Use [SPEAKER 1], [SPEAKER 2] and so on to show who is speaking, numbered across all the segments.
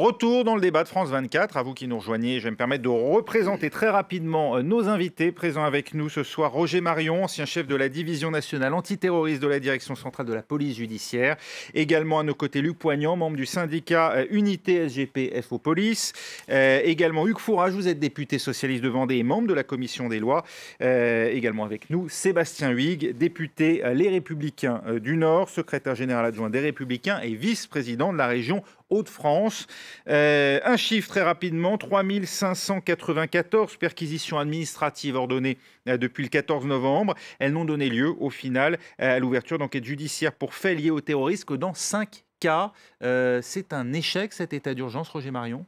[SPEAKER 1] Retour dans le débat de France 24. À vous qui nous rejoignez, je vais me permettre de représenter très rapidement nos invités présents avec nous ce soir. Roger Marion, ancien chef de la division nationale antiterroriste de la direction centrale de la police judiciaire. Également à nos côtés, Luc Poignant, membre du syndicat Unité SGP FO Police. Également Hugues Fourage, vous êtes député socialiste de Vendée et membre de la commission des lois. Également avec nous, Sébastien Huyghe, député Les Républicains du Nord, secrétaire général adjoint des Républicains et vice-président de la région Hauts-de-France. Un chiffre très rapidement, 3594 perquisitions administratives ordonnées depuis le 14 novembre. Elles n'ont donné lieu au final à l'ouverture d'enquêtes judiciaires pour faits liés au terrorisme que dans 5 cas. C'est un échec cet état d'urgence, Roger Marion?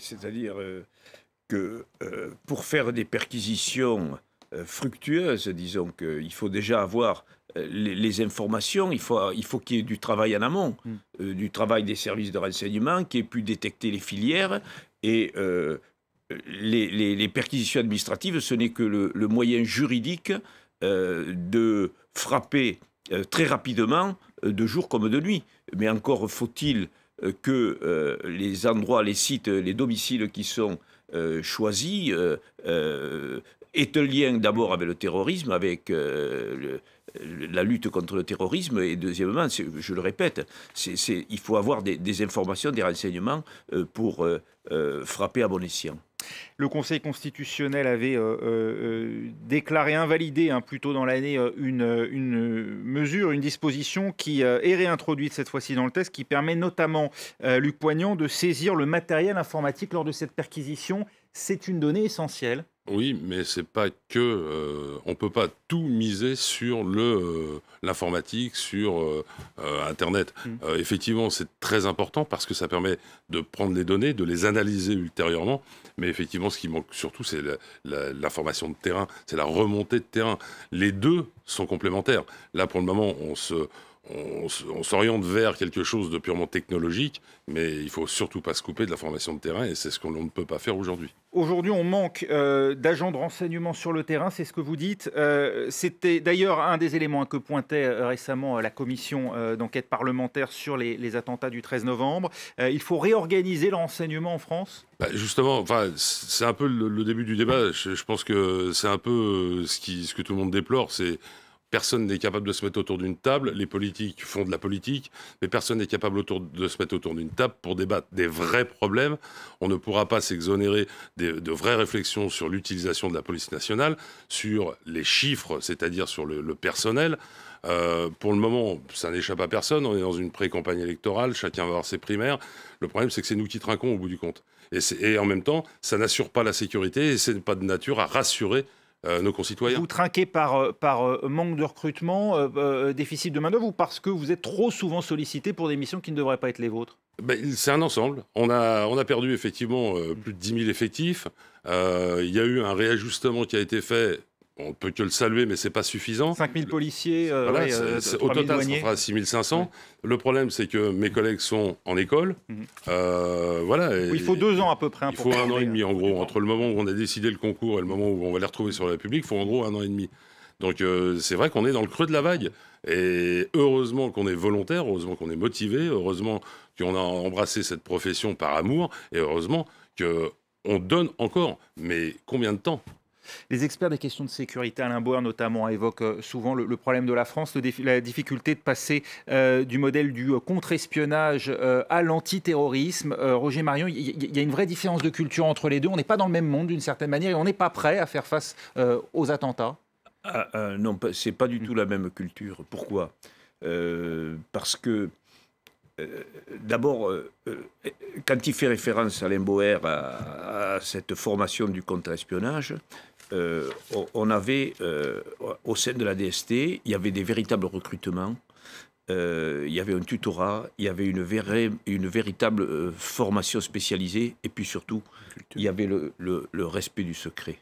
[SPEAKER 2] C'est-à-dire que pour faire des perquisitions fructueuses, disons qu'il faut déjà avoir les informations, il faut qu'il y ait du travail en amont, du travail des services de renseignement qui ait pu détecter les filières. Et les perquisitions administratives, ce n'est que le moyen juridique de frapper très rapidement, de jour comme de nuit. Mais encore faut-il que les endroits, les sites, les domiciles qui sont choisis aient un lien d'abord avec le terrorisme, avec la lutte contre le terrorisme, et deuxièmement, je le répète, il faut avoir des informations, des renseignements pour frapper à bon escient.
[SPEAKER 1] Le Conseil constitutionnel avait déclaré invalider plus tôt dans l'année une mesure, une disposition qui est réintroduite cette fois-ci dans le texte, qui permet notamment, Luc Poignant, de saisir le matériel informatique lors de cette perquisition. C'est une donnée essentielle.
[SPEAKER 3] Oui, mais c'est pas que on peut pas tout miser sur l'informatique, sur Internet. Effectivement, c'est très important parce que ça permet de prendre les données, de les analyser ultérieurement. Mais effectivement, ce qui manque surtout, c'est l'information de terrain, c'est la remontée de terrain. Les deux sont complémentaires. Là, pour le moment, on s'oriente vers quelque chose de purement technologique, mais il ne faut surtout pas se couper de la formation de terrain, et c'est ce qu'on ne peut pas faire aujourd'hui.
[SPEAKER 1] Aujourd'hui, on manque d'agents de renseignement sur le terrain, c'est ce que vous dites. C'était d'ailleurs un des éléments que pointait récemment la commission d'enquête parlementaire sur les attentats du 13 novembre. Il faut réorganiser le renseignement en France ?
[SPEAKER 3] Justement, c'est un peu le début du débat. Je pense que c'est un peu ce que tout le monde déplore, c'est personne n'est capable de se mettre autour d'une table. Les politiques font de la politique, mais personne n'est capable de se mettre autour d'une table pour débattre des vrais problèmes. On ne pourra pas s'exonérer de vraies réflexions sur l'utilisation de la police nationale, sur les chiffres, c'est-à-dire sur le personnel. Pour le moment, ça n'échappe à personne. On est dans une pré-campagne électorale, chacun va avoir ses primaires. Le problème, c'est que c'est nous qui trinquons au bout du compte. Et en même temps, ça n'assure pas la sécurité et ce n'est pas de nature à rassurer nos concitoyens.
[SPEAKER 1] Vous trinquez par manque de recrutement, déficit de main-d'œuvre, ou parce que vous êtes trop souvent sollicité pour des missions qui ne devraient pas être les vôtres?
[SPEAKER 3] C'est un ensemble. On a perdu effectivement plus de 10 000 effectifs. Il y a eu un réajustement qui a été fait. On ne peut que le saluer, mais ce n'est pas suffisant.
[SPEAKER 1] 5 000 policiers,
[SPEAKER 3] voilà, au total, ça fera 6 500. Ouais. Le problème, c'est que mes collègues sont en école. Voilà,
[SPEAKER 1] il faut 2 ans à peu près.
[SPEAKER 3] Il faut 1 an et demi, en gros. Entre le moment où on a décidé le concours et le moment où on va les retrouver sur la République, il faut en gros 1 an et demi. Donc c'est vrai qu'on est dans le creux de la vague. Et heureusement qu'on est volontaire, heureusement qu'on est motivé, heureusement qu'on a embrassé cette profession par amour, et heureusement qu'on donne encore. Mais combien de temps ?
[SPEAKER 1] Les experts des questions de sécurité, Alain Bauer notamment, évoquent souvent le problème de la France, la difficulté de passer du modèle du contre-espionnage à l'antiterrorisme. Roger Marion, il y a une vraie différence de culture entre les deux. On n'est pas dans le même monde d'une certaine manière et on n'est pas prêt à faire face aux attentats.
[SPEAKER 2] Non, ce n'est pas du tout la même culture. Pourquoi ? Parce que d'abord, quand il fait référence, Alain Bauer, à cette formation du contre-espionnage, on avait, au sein de la DST, il y avait des véritables recrutements, il y avait un tutorat, il y avait une véritable formation spécialisée, et puis surtout, il y avait le respect du secret.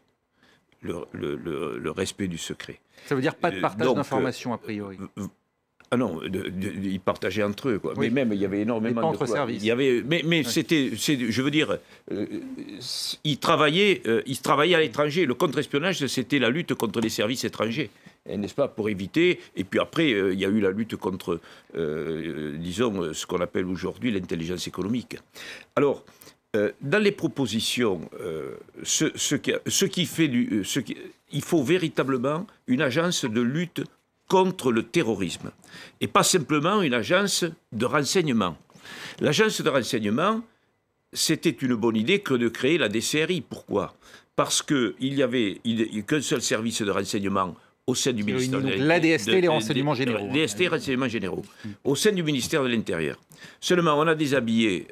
[SPEAKER 2] Le respect du secret.
[SPEAKER 1] Ça veut dire pas de partage d'informations, a priori.
[SPEAKER 2] Ah non, ils partageaient entre eux, quoi. Oui. Mais même, il y avait énormément
[SPEAKER 1] de... entre services.
[SPEAKER 2] Mais oui. Je veux dire, ils travaillaient à l'étranger. Le contre-espionnage, c'était la lutte contre les services étrangers. n'est-ce pas, pour éviter. Et puis après, il y a eu la lutte contre, disons, ce qu'on appelle aujourd'hui l'intelligence économique. Alors, dans les propositions, il faut véritablement une agence de lutte contre le terrorisme, et pas simplement une agence de renseignement. L'agence de renseignement, c'était une bonne idée que de créer la DCRI. Pourquoi ? Parce qu'il n'y avait qu'un seul service de renseignement au sein du ministère de l'Intérieur.
[SPEAKER 1] L'ADST, les renseignements généraux.
[SPEAKER 2] L'ADST, renseignements généraux. Au sein du ministère de l'Intérieur. Seulement, on a déshabillé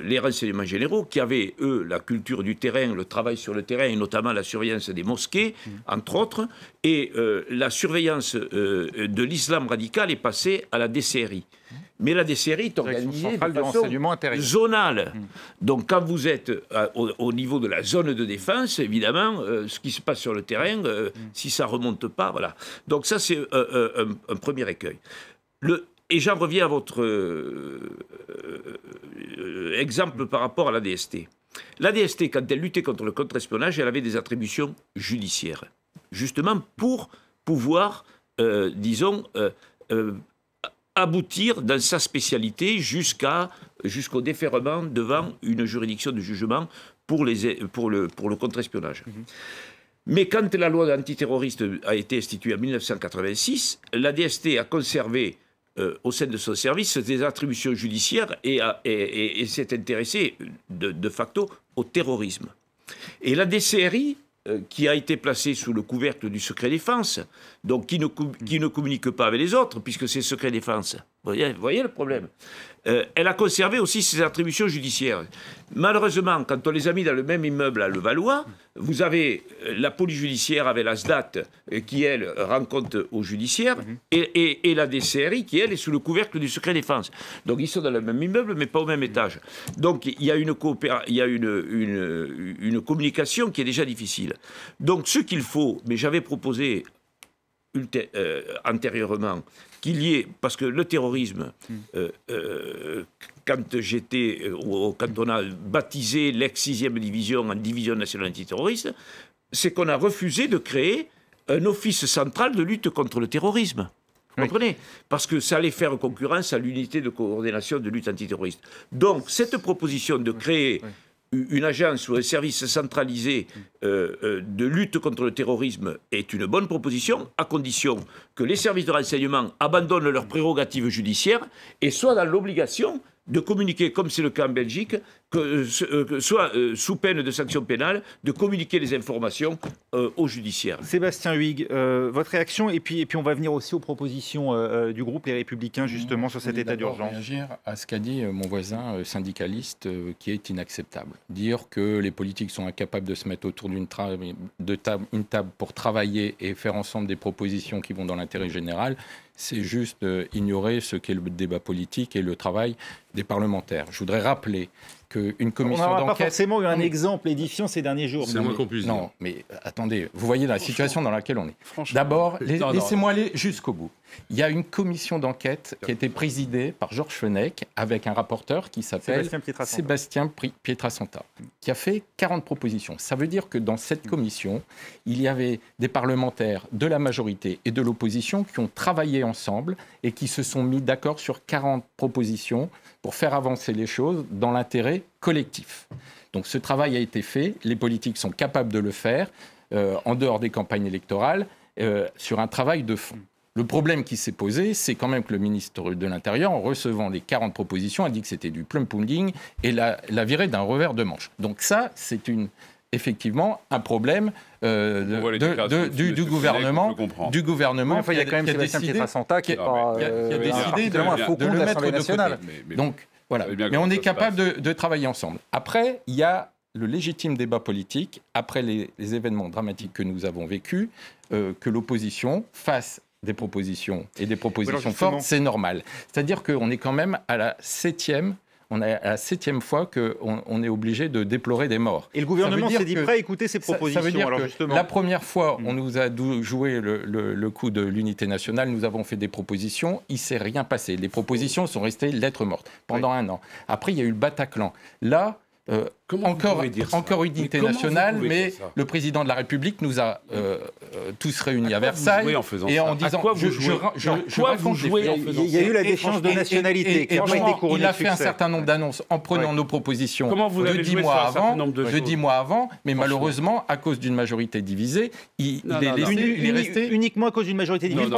[SPEAKER 2] les renseignements généraux qui avaient, eux, la culture du terrain, le travail sur le terrain, et notamment la surveillance des mosquées, entre autres, et la surveillance de l'islam radical est passée à la DCRI. Mais la DCRI est organisée de façon zonale. Donc quand vous êtes au niveau de la zone de défense, évidemment, ce qui se passe sur le terrain, si ça ne remonte pas, voilà. Donc ça, c'est un premier écueil. Et j'en reviens à votre exemple par rapport à la DST. La DST, quand elle luttait contre le contre-espionnage, elle avait des attributions judiciaires. Justement pour pouvoir, disons, aboutir dans sa spécialité jusqu'au déferrement devant une juridiction de jugement pour le contre-espionnage. Mais quand la loi antiterroriste a été instituée en 1986, la DST a conservé au sein de son service des attributions judiciaires et s'est intéressée de facto au terrorisme. Et la DCRI, qui a été placée sous le couvercle du secret défense, donc qui ne communique pas avec les autres, puisque c'est secret défense. Vous voyez le problème. Elle a conservé aussi ses attributions judiciaires. Malheureusement, quand on les a mis dans le même immeuble à Levallois, vous avez la police judiciaire avec la SDAT qui, elle, rend compte au judiciaire, et la DCRI qui, elle, est sous le couvercle du secret défense. Donc ils sont dans le même immeuble, mais pas au même étage. Donc il y a une communication qui est déjà difficile. Donc ce qu'il faut, mais j'avais proposé antérieurement, qu'il y ait, parce que le terrorisme, quand on a baptisé l'ex-6e division en division nationale antiterroriste, c'est qu'on a refusé de créer un office central de lutte contre le terrorisme. Vous comprenez ? Parce que ça allait faire concurrence à l'unité de coordination de lutte antiterroriste. Donc, cette proposition de créer une agence ou un service centralisé de lutte contre le terrorisme est une bonne proposition, à condition que les services de renseignement abandonnent leurs prérogatives judiciaires et soient dans l'obligation de communiquer, comme c'est le cas en Belgique, soit sous peine de sanctions pénales, de communiquer les informations aux judiciaires.
[SPEAKER 1] Sébastien Huyghe, votre réaction, et puis on va venir aussi aux propositions du groupe Les Républicains, justement, sur cet état d'urgence.
[SPEAKER 4] Je vais réagir à ce qu'a dit mon voisin syndicaliste, qui est inacceptable. Dire que les politiques sont incapables de se mettre autour d'une table pour travailler et faire ensemble des propositions qui vont dans l'intérêt général, c'est juste ignorer ce qu'est le débat politique et le travail des parlementaires. Je voudrais rappeler qu'une commission d'enquête...
[SPEAKER 1] On n'a pas forcément eu un exemple édifiant ces derniers jours.
[SPEAKER 3] C'est le moins qu'on puisse dire.
[SPEAKER 4] Non, mais attendez, vous voyez la situation dans laquelle on est. D'abord, laissez-moi aller jusqu'au bout. Il y a une commission d'enquête qui a été présidée par Georges Fenech avec un rapporteur qui s'appelle Sébastien Pietrasanta, qui a fait 40 propositions. Ça veut dire que dans cette commission, il y avait des parlementaires de la majorité et de l'opposition qui ont travaillé ensemble et qui se sont mis d'accord sur 40 propositions pour faire avancer les choses dans l'intérêt collectif. Donc ce travail a été fait, les politiques sont capables de le faire en dehors des campagnes électorales sur un travail de fond. Le problème qui s'est posé, c'est quand même que le ministre de l'Intérieur, en recevant les 40 propositions, a dit que c'était du plum pudding et l'a viré d'un revers de manche. Donc ça, c'est effectivement un problème du gouvernement.
[SPEAKER 1] Enfin, il y a quand même Sébastien Pietrasanta qui a décidé de le mettre de côté.
[SPEAKER 4] Donc voilà, mais on est capable de travailler ensemble. Après, il y a le légitime débat politique, après les événements dramatiques que nous avons vécus, que l'opposition fasse des propositions et des propositions fortes, c'est normal. C'est-à-dire qu'on est quand même à la 7e fois qu'on est obligé de déplorer des morts.
[SPEAKER 1] Et le gouvernement s'est dit prêt à écouter ces propositions.
[SPEAKER 4] Ça veut dire
[SPEAKER 1] alors
[SPEAKER 4] que
[SPEAKER 1] justement...
[SPEAKER 4] la première fois, on nous a joué le coup de l'unité nationale, nous avons fait des propositions, il ne s'est rien passé. Les propositions sont restées lettres mortes pendant un an. Après, il y a eu le Bataclan. Là, Encore unité nationale, mais le président de la République nous a tous réunis à Versailles. Et en disant,
[SPEAKER 1] il y a eu la déchéance de nationalité qui a été couronnée.
[SPEAKER 4] Il a fait un certain nombre d'annonces en prenant nos propositions de 10 mois avant, mais malheureusement, à cause d'une majorité divisée, il est resté...
[SPEAKER 1] Uniquement à cause d'une majorité divisée.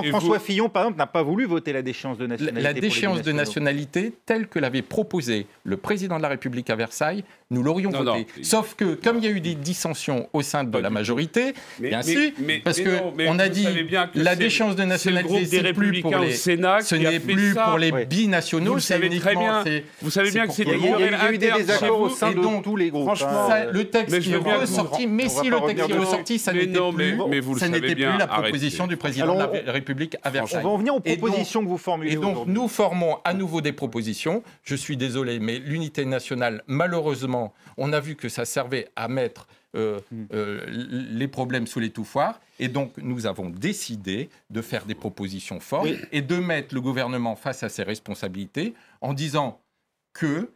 [SPEAKER 1] François Fillon, par exemple, n'a pas voulu voter la déchéance de nationalité.
[SPEAKER 4] La déchéance de nationalité, telle que l'avait proposée le président de la République à Versailles, nous l'aurions voté. Sauf que, comme il y a eu des dissensions au sein de la majorité, bien sûr, parce qu'on a dit la déchéance de nationalité, c'est plus pour les... Ce n'est plus pour les binationaux,
[SPEAKER 2] vous savez très bien. Vous savez bien que c'est
[SPEAKER 1] il y a eu des désaccords au sein de tous les groupes.
[SPEAKER 4] Franchement, le texte qui est ressorti, mais si le texte qui est ressorti, ça n'était plus la proposition du président de la République à Versailles.
[SPEAKER 1] On va en venir aux propositions que vous formulez.
[SPEAKER 4] Et donc, nous formons à nouveau des propositions. Je suis désolé, mais l'unité nationale, malheureusement, on a vu que ça servait à mettre les problèmes sous l'étouffoir. Et donc, nous avons décidé de faire des propositions fortes et de mettre le gouvernement face à ses responsabilités en disant que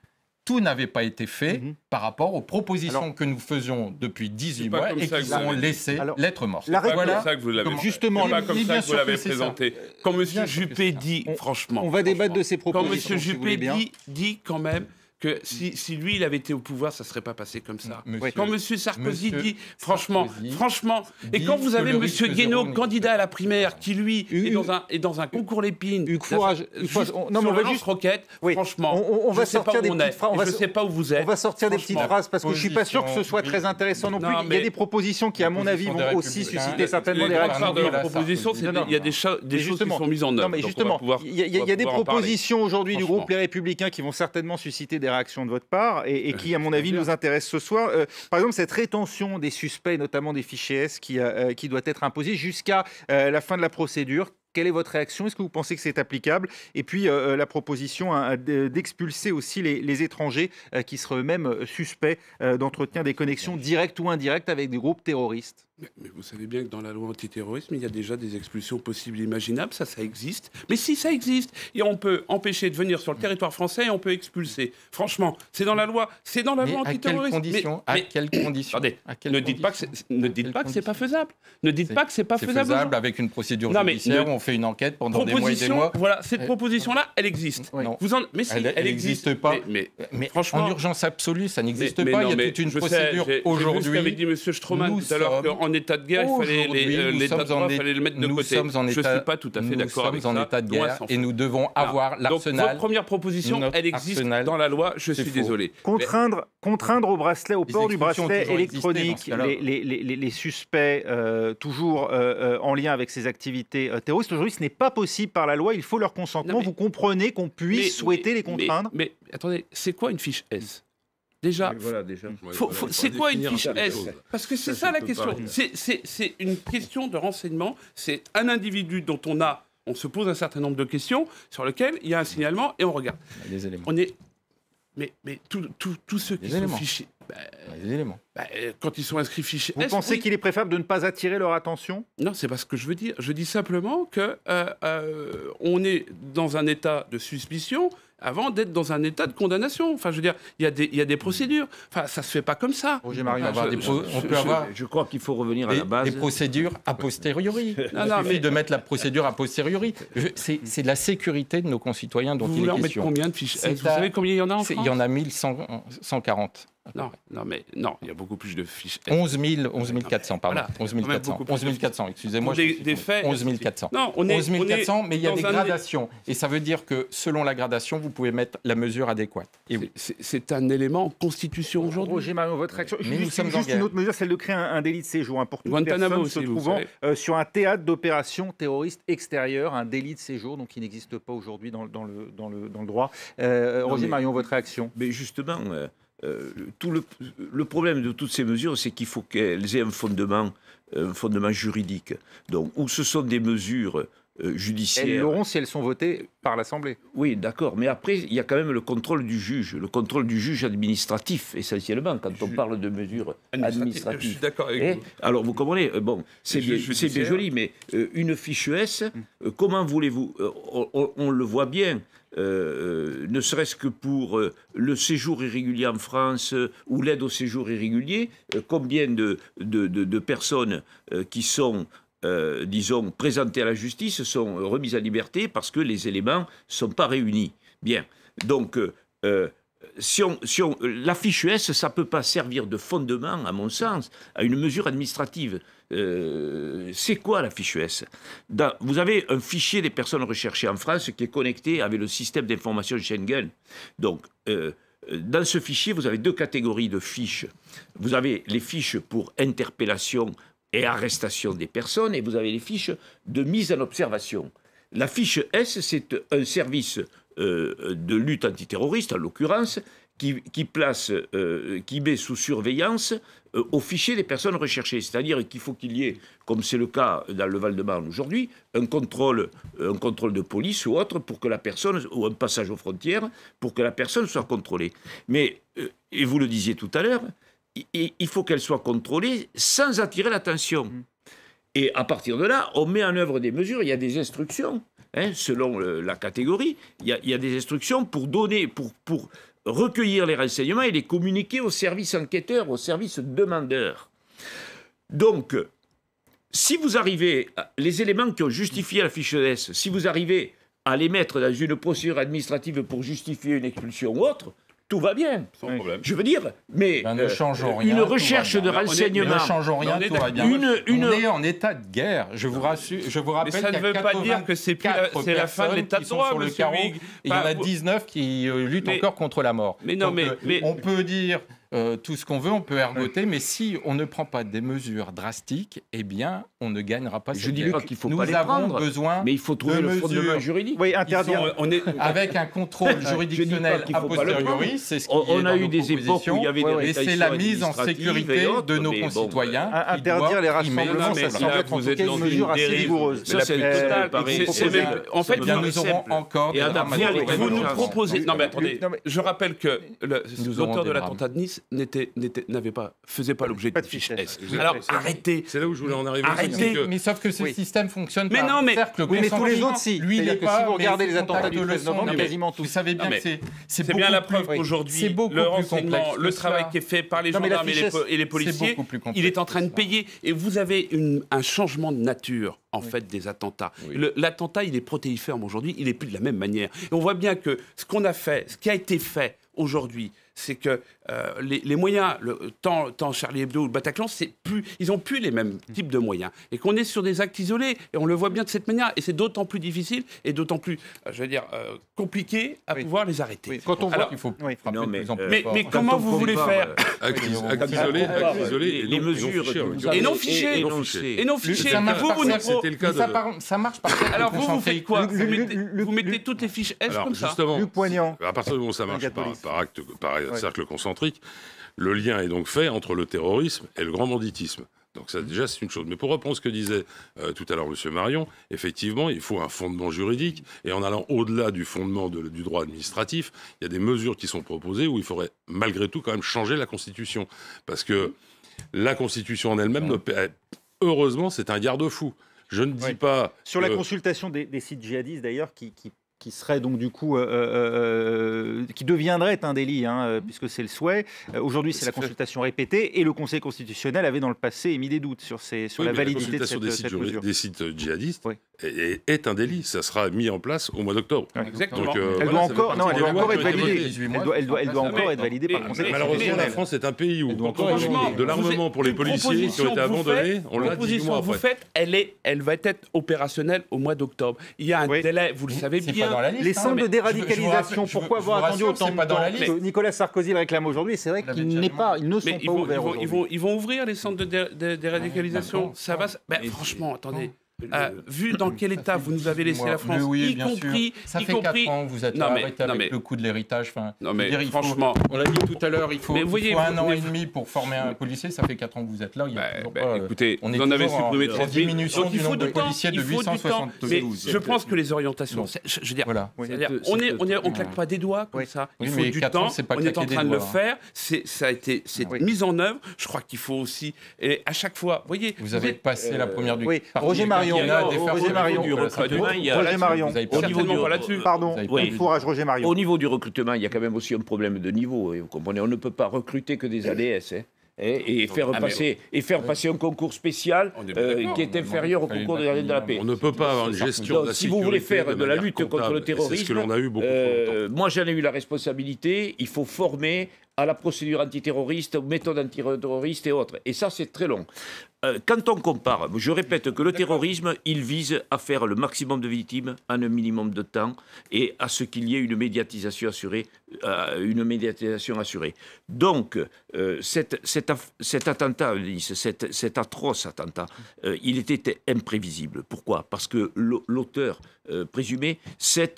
[SPEAKER 4] tout n'avait pas été fait par rapport aux propositions que nous faisions depuis 18 mois et qui ont laissé lettre morte.
[SPEAKER 2] Voilà ça que vous l'avez
[SPEAKER 1] justement,
[SPEAKER 2] pas comme ça que vous l'avez présenté. Quand M. Juppé dit, franchement...
[SPEAKER 1] On va débattre de ces propositions.
[SPEAKER 2] Quand M. Juppé dit quand même que si lui, il avait été au pouvoir, ça ne serait pas passé comme ça. Quand M. Sarkozy dit, franchement, et quand vous avez M. Guénaud, candidat à la primaire, qui, lui, est dans un concours Lépine, lance-roquette, franchement,
[SPEAKER 1] on va sortir des petites phrases.
[SPEAKER 2] Je ne sais pas où vous êtes.
[SPEAKER 1] On va sortir des petites phrases, parce que je ne suis pas sûr que ce soit très intéressant non plus. Il y a des propositions qui, à mon avis, vont aussi susciter certainement des réactions.
[SPEAKER 2] Il y a des choses qui sont mises en œuvre.
[SPEAKER 1] Mais justement, il y a des propositions aujourd'hui du groupe Les Républicains qui vont certainement susciter des réactions de votre part et qui, à mon avis, nous intéressent ce soir. Par exemple, cette rétention des suspects, notamment des fichiers S, qui doit être imposée jusqu'à la fin de la procédure. Quelle est votre réaction? Est-ce que vous pensez que c'est applicable? Et puis, la proposition d'expulser aussi les étrangers qui seraient eux-mêmes suspects d'entretenir des connexions directes ou indirectes avec des groupes terroristes.
[SPEAKER 2] Mais vous savez bien que dans la loi antiterrorisme, il y a déjà des expulsions possibles et imaginables, ça existe. Mais si ça existe, et on peut empêcher de venir sur le territoire français et on peut expulser. Franchement, c'est dans la loi antiterroriste.
[SPEAKER 4] À quelles conditions?
[SPEAKER 2] Attendez, ne dites pas que c'est pas faisable. Ne dites pas que c'est pas faisable.
[SPEAKER 4] C'est faisable avec une procédure judiciaire où on fait une enquête pendant des mois et des mois.
[SPEAKER 2] Voilà, cette proposition-là, elle existe.
[SPEAKER 4] Mais si, elle n'existe pas. Mais franchement, en urgence absolue, ça n'existe pas. Il y a toute une procédure aujourd'hui.
[SPEAKER 2] C'est ce qu'avait dit M. Stroman tout à l'heure. En état de guerre, il fallait l'état de droit, il fallait le mettre de côté. Je ne suis pas tout à fait d'accord avec ça.
[SPEAKER 4] Nous sommes en état de guerre et nous devons avoir l'arsenal.
[SPEAKER 2] Donc, votre première proposition, elle existe dans la loi, je suis désolé.
[SPEAKER 1] Contraindre au bracelet, au port du bracelet électronique, les suspects toujours en lien avec ces activités terroristes, aujourd'hui, ce n'est pas possible par la loi, il faut leur consentement. Vous comprenez qu'on puisse souhaiter les contraindre?
[SPEAKER 2] Mais attendez, c'est quoi une fiche S? Déjà, c'est quoi une fiche S? Parce que c'est ça la question. C'est une question de renseignement. C'est un individu dont on se pose un certain nombre de questions sur lesquelles il y a un signalement et on regarde.
[SPEAKER 4] Des éléments.
[SPEAKER 2] Mais tous ceux qui sont fichés...
[SPEAKER 4] des éléments.
[SPEAKER 2] Quand ils sont inscrits fichiers
[SPEAKER 1] S... Vous pensez qu'il est préférable de ne pas attirer leur attention?
[SPEAKER 2] Non, c'est pas ce que je veux dire. Je dis simplement que on est dans un état de suspicion avant d'être dans un état de condamnation. Enfin, je veux dire, il y a des procédures. Enfin, ça se fait pas comme ça.
[SPEAKER 1] Roger Marion,
[SPEAKER 2] je crois qu'il faut revenir à la base.
[SPEAKER 4] Des procédures a posteriori. Il suffit de mettre la procédure a posteriori. C'est la sécurité de nos concitoyens dont il est question. Vous voulez en mettre
[SPEAKER 2] combien de fiches S? Vous savez combien il y en a en France?
[SPEAKER 4] Il y en a 1140.
[SPEAKER 2] Non, il y a beaucoup plus de fiches.
[SPEAKER 4] 11 400, pardon. Voilà, 11 400, excusez-moi.
[SPEAKER 2] Des faits.
[SPEAKER 4] 11 400.
[SPEAKER 2] Non,
[SPEAKER 4] 11 400, mais il y a des gradations. Et ça veut dire que selon la gradation, vous pouvez mettre la mesure adéquate. Et oui.
[SPEAKER 2] C'est un élément constitution aujourd'hui.
[SPEAKER 1] Roger Marion, votre réaction. Nous sommes juste une autre mesure, celle de créer un délit de séjour pour toute personne se trouvant sur un théâtre d'opération terroriste extérieur, un délit de séjour, donc qui n'existe pas aujourd'hui dans le droit. Roger Marion, votre réaction?
[SPEAKER 2] Mais justement... tout le problème de toutes ces mesures, c'est qu'il faut qu'elles aient un fondement juridique. Donc, où ce sont des mesures judiciaires.
[SPEAKER 1] Elles l'auront si elles sont votées par l'Assemblée.
[SPEAKER 2] Oui, d'accord. Mais après, il y a quand même le contrôle du juge administratif, essentiellement, quand on parle de mesures administratives.
[SPEAKER 5] Je suis d'accord avec vous.
[SPEAKER 2] Alors, vous comprenez, bon, c'est bien joli, mais une fiche S, comment voulez-vous on le voit bien. Ne serait-ce que pour le séjour irrégulier en France ou l'aide au séjour irrégulier, combien de personnes qui sont, disons, présentées à la justice sont remises en liberté parce que les éléments ne sont pas réunis. Bien, donc la fiche S, ça ne peut pas servir de fondement, à mon sens, à une mesure administrative. C'est quoi la fiche S? Vous avez un fichier des personnes recherchées en France qui est connecté avec le système d'information Schengen. Donc, dans ce fichier, vous avez deux catégories de fiches. Vous avez les fiches pour interpellation et arrestation des personnes, et vous avez les fiches de mise en observation. La fiche S, c'est un service de lutte antiterroriste, en l'occurrence, qui met sous surveillance au fichier des personnes recherchées. C'est-à-dire qu'il faut qu'il y ait, comme c'est le cas dans le Val-de-Marne aujourd'hui, un contrôle de police ou autre pour que la personne, ou un passage aux frontières, pour que la personne soit contrôlée. Mais, et vous le disiez tout à l'heure, il faut qu'elle soit contrôlée sans attirer l'attention. Et à partir de là, on met en œuvre des mesures, il y a des instructions, selon la catégorie, il y a des instructions pour donner, pour recueillir les renseignements et les communiquer aux services enquêteurs, aux services demandeurs. Donc, si vous arrivez, les éléments qui ont justifié la fiche S, si vous arrivez à les mettre dans une procédure administrative pour justifier une expulsion ou autre, tout va bien.
[SPEAKER 5] Sans problème.
[SPEAKER 2] Je veux dire, mais
[SPEAKER 4] ne changeons rien,
[SPEAKER 2] une recherche de renseignements...
[SPEAKER 4] Ne changeons rien, tout va bien. On est en état de guerre, je vous rassure. Je vous rappelle
[SPEAKER 5] mais ça ne veut pas dire que c'est la fin de l'état de droit,
[SPEAKER 4] sur le carreau. Il y en a 19 qui luttent encore contre la mort.
[SPEAKER 5] Mais non,
[SPEAKER 4] donc, mais on peut dire tout ce qu'on veut, on peut ergoter, mais si on ne prend pas des mesures drastiques, eh bien, on ne gagnera pas.
[SPEAKER 2] Je dis pas qu'il faut pas les
[SPEAKER 4] prendre.
[SPEAKER 2] Nous avons
[SPEAKER 4] besoin,
[SPEAKER 2] mais il faut trouver le fondement juridique.
[SPEAKER 1] Oui, interdire.
[SPEAKER 4] Avec un contrôle juridictionnel a posteriori, c'est ce qui
[SPEAKER 2] on a eu des époques où il y avait des
[SPEAKER 4] et c'est la mise en sécurité de nos concitoyens.
[SPEAKER 1] Interdire les rassemblements, ça semble être en tout cas une mesure assez rigoureuse.
[SPEAKER 5] Ça, c'est total. En fait,
[SPEAKER 4] nous aurons encore.
[SPEAKER 5] Vous nous proposez. Non, mais attendez. Je rappelle que l'auteur de l'attentat de Nice faisait pas l'objet de fiche S. Alors arrêtez.
[SPEAKER 3] C'est là où je voulais en arriver.
[SPEAKER 5] Arrêtez.
[SPEAKER 4] Mais sauf que ce système fonctionne
[SPEAKER 5] mais
[SPEAKER 4] par
[SPEAKER 5] non, mais
[SPEAKER 4] cercle
[SPEAKER 1] mais tous les autres, si.
[SPEAKER 4] Lui, il est pas.
[SPEAKER 1] Si vous regardez les attentats du 13 novembre, quasiment tous.
[SPEAKER 4] Vous savez bien que
[SPEAKER 5] c'est bien la preuve qu'aujourd'hui, le renseignement, le travail qui est fait par les gendarmes et les policiers, il est en train de payer. Et vous avez un changement de nature, en fait, des attentats. L'attentat, il est protéiforme aujourd'hui, il n'est plus de la même manière. Et on voit bien que ce qu'on a fait, ce qui a été fait aujourd'hui, c'est que les moyens, tant Charlie Hebdo ou le Bataclan, ils n'ont plus les mêmes types de moyens. Et qu'on est sur des actes isolés, et on le voit bien de cette manière, et c'est d'autant plus difficile et d'autant plus, compliqué à pouvoir les arrêter.
[SPEAKER 1] Oui. Quand on voit qu'il faut
[SPEAKER 5] mais comment vous voulez faire
[SPEAKER 3] actes isolés,
[SPEAKER 2] les mesures
[SPEAKER 5] et non fichés. Et non fichés.
[SPEAKER 3] C'était le cas de...
[SPEAKER 4] Ça marche par ça.
[SPEAKER 5] Alors vous faites quoi? Vous mettez toutes les fiches S comme ça.
[SPEAKER 1] Luc Poignant.
[SPEAKER 3] À partir du moment où ça marche par cercle concentrique, le lien est donc fait entre le terrorisme et le grand banditisme. Donc ça, déjà, c'est une chose. Mais pour reprendre ce que disait tout à l'heure M. Marion, effectivement, il faut un fondement juridique. Et en allant au-delà du fondement du droit administratif, il y a des mesures qui sont proposées où il faudrait malgré tout quand même changer la Constitution. Parce que la Constitution en elle-même, heureusement, c'est un garde-fou. Je ne dis pas...
[SPEAKER 1] Sur la consultation des sites djihadistes, d'ailleurs, qui serait donc du coup, qui deviendrait un délit, puisque c'est le souhait. Aujourd'hui, c'est la consultation répétée, et le Conseil constitutionnel avait dans le passé émis des doutes sur la validité de cette mesure.
[SPEAKER 3] Des sites djihadistes est un délit. Ça sera mis en place au mois d'octobre.
[SPEAKER 5] Exactement.
[SPEAKER 3] Donc,
[SPEAKER 1] elle doit encore être validée. Elle doit encore être validée par le Conseil constitutionnel.
[SPEAKER 3] Malheureusement, la France est un pays où, quand on demande de l'armement pour les policiers qui ont été abandonnés, on l'a 18 mois après.
[SPEAKER 5] Vous faites, elle va être opérationnelle au mois d'octobre. Il y a un délai, vous le savez bien.
[SPEAKER 1] Les centres de déradicalisation, pourquoi avoir attendu autant de temps? Nicolas Sarkozy le réclame aujourd'hui, c'est vrai qu'ils ne sont pas ouverts aujourd'hui.
[SPEAKER 5] Ils vont ouvrir les centres de déradicalisation. Ça va. Franchement, attendez. vu dans quel état vous nous avez laissé la France,
[SPEAKER 4] y compris... Ça fait 4 ans que vous êtes arrêté avec le coup de l'héritage.
[SPEAKER 5] Non mais franchement...
[SPEAKER 4] On l'a dit tout à l'heure, il faut 1 an et demi pour former un policier, ça fait 4 ans que vous êtes là.
[SPEAKER 5] Écoutez, vous en avez supprimé 30 000.
[SPEAKER 4] Diminution du nombre de policiers de 872.
[SPEAKER 5] Je pense que les orientations... Je veux dire, on ne claque pas des doigts comme ça. Il faut du temps, on est en train de le faire. C'est mis en œuvre. Je crois qu'il faut aussi... Et à chaque fois, voyez...
[SPEAKER 4] Vous avez passé la première du...
[SPEAKER 1] Roger Marion,
[SPEAKER 2] au niveau du recrutement, il y a quand même aussi un problème de niveau. Vous comprenez, on ne peut pas recruter que des ADS. Et faire passer un concours spécial qui est inférieur au concours de la paix.
[SPEAKER 3] On ne peut pas avoir une gestion de la sécurité.
[SPEAKER 2] Si vous voulez faire de la lutte contre le terrorisme,
[SPEAKER 3] c'est ce que l'on a eu beaucoup de temps.
[SPEAKER 2] Moi j'en ai eu la responsabilité, il faut former à la procédure antiterroriste, aux méthodes antiterroristes et autres. Et ça, c'est très long. Quand on compare, je répète que le terrorisme, il vise à faire le maximum de victimes en un minimum de temps et à ce qu'il y ait une médiatisation assurée. Donc, cet attentat, cet atroce attentat, il était imprévisible. Pourquoi ? Parce que l'auteur présumé s'est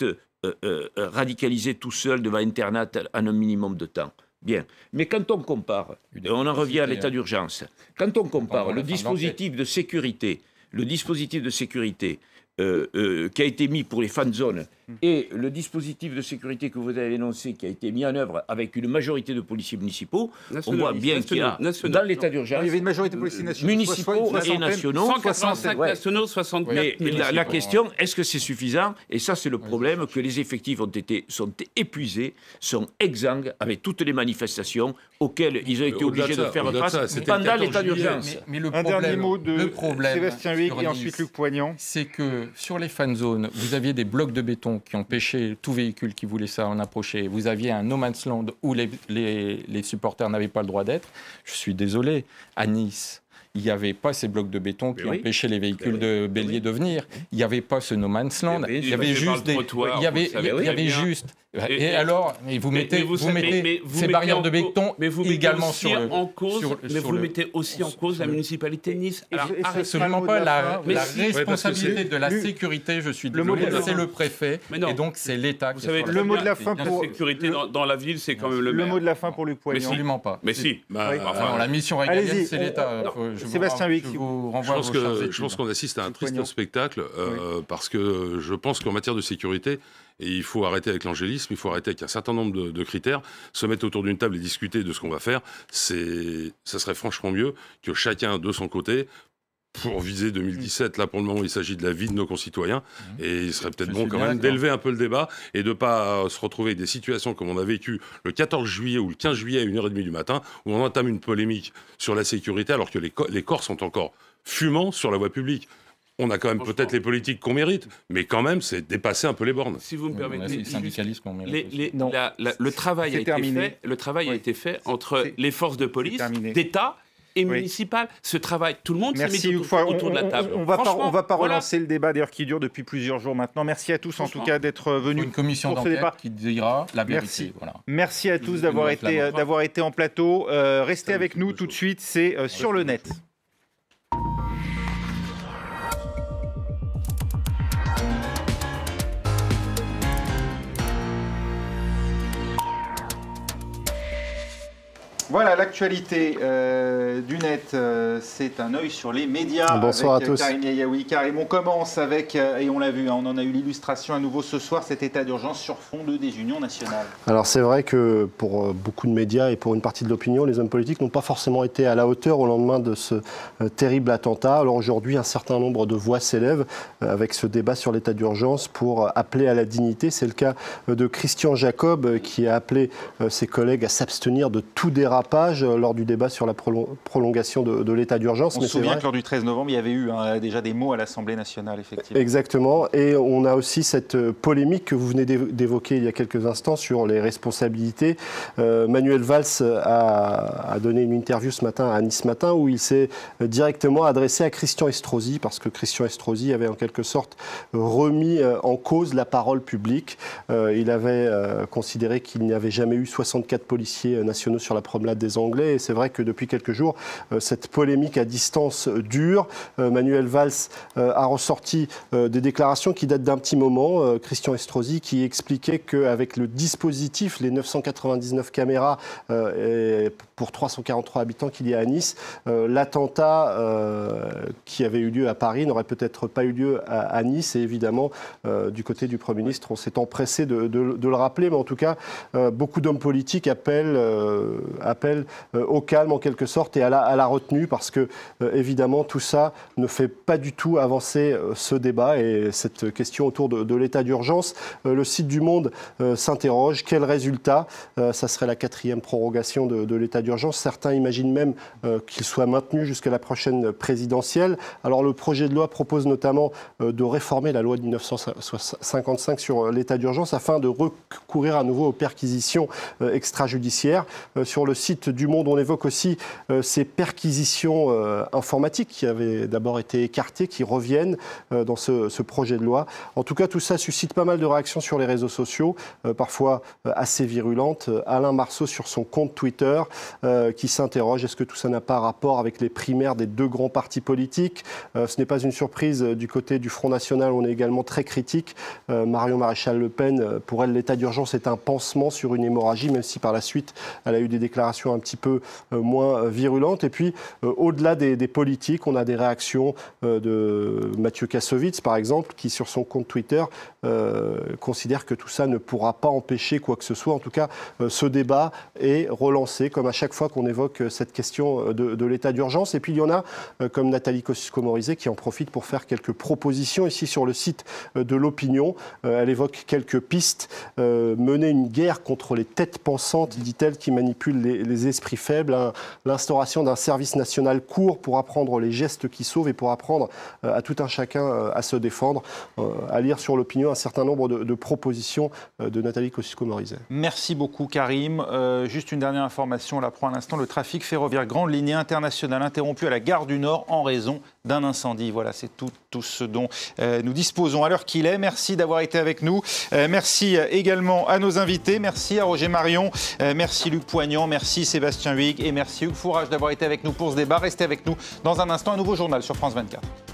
[SPEAKER 2] radicalisé tout seul devant Internet en un minimum de temps. Bien, mais quand on compare, on en revient à l'état d'urgence, quand on compare le dispositif de sécurité qui a été mis pour les fan zones et le dispositif de sécurité que vous avez énoncé qui a été mis en œuvre avec une majorité de policiers municipaux, on voit bien qu'il y a dans l'état d'urgence,
[SPEAKER 1] il y avait une majorité de policiers
[SPEAKER 2] municipaux et nationaux,
[SPEAKER 5] 185 nationaux, 64 municipaux.
[SPEAKER 2] La question, est-ce que c'est suffisant? Et ça, c'est le problème, que les effectifs sont épuisés, sont exsangues avec toutes les manifestations auxquelles ils ont été obligés de faire face pendant l'état d'urgence.
[SPEAKER 1] Mais un dernier mot de Sébastien Huyghe et ensuite Luc Poignant.
[SPEAKER 4] C'est que sur les fan zones, vous aviez des blocs de béton qui empêchaient tout véhicule qui voulait ça en approcher. Vous aviez un no man's land où les supporters n'avaient pas le droit d'être. Je suis désolé, à Nice, il n'y avait pas ces blocs de béton qui empêchaient les véhicules de bélier de venir. Il n'y avait pas ce no man's land. Il y avait juste des... Il y avait juste... Et alors, vous mettez ces barrières de béton également sur le...
[SPEAKER 5] Mais vous mettez aussi en cause la municipalité de Nice.
[SPEAKER 4] Absolument pas. La responsabilité de la sécurité, je suis désolé, c'est le préfet. Et donc, c'est l'État qui...
[SPEAKER 5] Vous savez, le mot de la fin pour... La sécurité dans la ville, c'est quand même le maire.
[SPEAKER 1] Le mot de la fin pour Luc Poignant.
[SPEAKER 4] Absolument pas.
[SPEAKER 5] Mais si.
[SPEAKER 4] La mission régalienne, c'est l'État.
[SPEAKER 1] Sébastien Huyghe,
[SPEAKER 3] je pense qu'on assiste à un triste spectacle parce que je pense qu'en matière de sécurité, et il faut arrêter avec l'angélisme, il faut arrêter avec un certain nombre de critères, se mettre autour d'une table et discuter de ce qu'on va faire. Ça serait franchement mieux que chacun de son côté, pour viser 2017, là pour le moment il s'agit de la vie de nos concitoyens, et il serait peut-être bon quand même d'élever un peu le débat et de ne pas se retrouver avec des situations comme on a vécu le 14 juillet ou le 15 juillet à 1h30 du matin, où on entame une polémique sur la sécurité alors que les corps sont encore fumants sur la voie publique. On a quand même peut-être les politiques qu'on mérite, mais quand même, c'est dépasser un peu les bornes.
[SPEAKER 5] Si vous me permettez,
[SPEAKER 4] le
[SPEAKER 5] travail a été fait entre les forces de police, d'État et municipales. Ce travail, tout le monde s'est mis autour de la table.
[SPEAKER 1] On ne va pas relancer le débat d'ailleurs qui dure depuis plusieurs jours maintenant. Merci à tous en tout cas d'être venus.
[SPEAKER 4] Une commission d'enquête qui dira la vérité.
[SPEAKER 1] Merci à tous d'avoir été en plateau. Restez avec nous tout de suite, c'est Sur le Net. Voilà, l'actualité du net, c'est un œil sur les médias.
[SPEAKER 6] Bonsoir
[SPEAKER 1] avec
[SPEAKER 6] à tous.
[SPEAKER 1] Karim Yayaoui. Karim, on commence avec, et on l'a vu, on en a eu l'illustration à nouveau ce soir, cet état d'urgence sur fond de désunion nationale.
[SPEAKER 6] Alors c'est vrai que pour beaucoup de médias et pour une partie de l'opinion, les hommes politiques n'ont pas forcément été à la hauteur au lendemain de ce terrible attentat. Alors aujourd'hui, un certain nombre de voix s'élèvent avec ce débat sur l'état d'urgence pour appeler à la dignité. C'est le cas de Christian Jacob qui a appelé ses collègues à s'abstenir de tout dérapage lors du débat sur la prolongation de l'état d'urgence.
[SPEAKER 1] On se souvient que lors du 13 novembre, il y avait eu déjà des mots à l'Assemblée nationale, effectivement.
[SPEAKER 6] Exactement. Et on a aussi cette polémique que vous venez d'évoquer il y a quelques instants sur les responsabilités. Manuel Valls a donné une interview ce matin à Nice Matin où il s'est directement adressé à Christian Estrosi parce que Christian Estrosi avait en quelque sorte remis en cause la parole publique. Il avait considéré qu'il n'y avait jamais eu 64 policiers nationaux sur la marmelade des Anglais. Et c'est vrai que depuis quelques jours, cette polémique à distance dure. Manuel Valls a ressorti des déclarations qui datent d'un petit moment. Christian Estrosi qui expliquait qu'avec le dispositif, les 999 caméras pour 343 habitants qu'il y a à Nice, l'attentat qui avait eu lieu à Paris n'aurait peut-être pas eu lieu à Nice. Et évidemment, du côté du Premier ministre, on s'est empressé de le rappeler. Mais en tout cas, beaucoup d'hommes politiques appellent au calme en quelque sorte et à la retenue parce que, évidemment, tout ça ne fait pas du tout avancer ce débat et cette question autour de l'état d'urgence. Le site du Monde s'interroge. Quel résultat? Ça serait la 4e prorogation de l'état d'urgence. Certains imaginent même qu'il soit maintenu jusqu'à la prochaine présidentielle. Alors le projet de loi propose notamment de réformer la loi de 1955 sur l'état d'urgence afin de recourir à nouveau aux perquisitions extrajudiciaires. Sur le site du Monde, on évoque aussi ces perquisitions informatiques qui avaient d'abord été écartées, qui reviennent dans ce projet de loi. En tout cas, tout ça suscite pas mal de réactions sur les réseaux sociaux, parfois assez virulentes. Alain Marceau sur son compte Twitter qui s'interroge, est-ce que tout ça n'a pas rapport avec les primaires des 2 grands partis politiques? Ce n'est pas une surprise du côté du Front National, on est également très critique. Marion Maréchal Le Pen, pour elle, l'état d'urgence est un pansement sur une hémorragie, même si par la suite, elle a eu des déclarations un petit peu moins virulentes. Et puis, au-delà des politiques, on a des réactions de Mathieu Kassovitz, par exemple, qui, sur son compte Twitter, considère que tout ça ne pourra pas empêcher quoi que ce soit. En tout cas, ce débat est relancé, comme à chaque fois qu'on évoque cette question de l'état d'urgence. Et puis, il y en a, comme Nathalie Kosciusko-Morizet, qui en profite pour faire quelques propositions. Ici, sur le site de l'Opinion, elle évoque quelques pistes. Mener une guerre contre les têtes pensantes, dit-elle, qui manipulent les esprits faibles. L'instauration d'un service national court pour apprendre les gestes qui sauvent et pour apprendre à tout un chacun à se défendre. À lire sur l'Opinion un certain nombre de propositions de Nathalie Kosciusko-Morizet.
[SPEAKER 1] Merci beaucoup, Karim. Juste une dernière information, là, pour l'instant, le trafic ferroviaire grande ligne internationale interrompu à la gare du Nord en raison d'un incendie. Voilà, c'est tout ce dont nous disposons à l'heure qu'il est. Merci d'avoir été avec nous. Merci également à nos invités. Merci à Roger Marion. Merci Luc Poignant. Merci Sébastien Huyghe. Et merci Hugues Fourage d'avoir été avec nous pour ce débat. Restez avec nous dans un instant. Un nouveau journal sur France 24.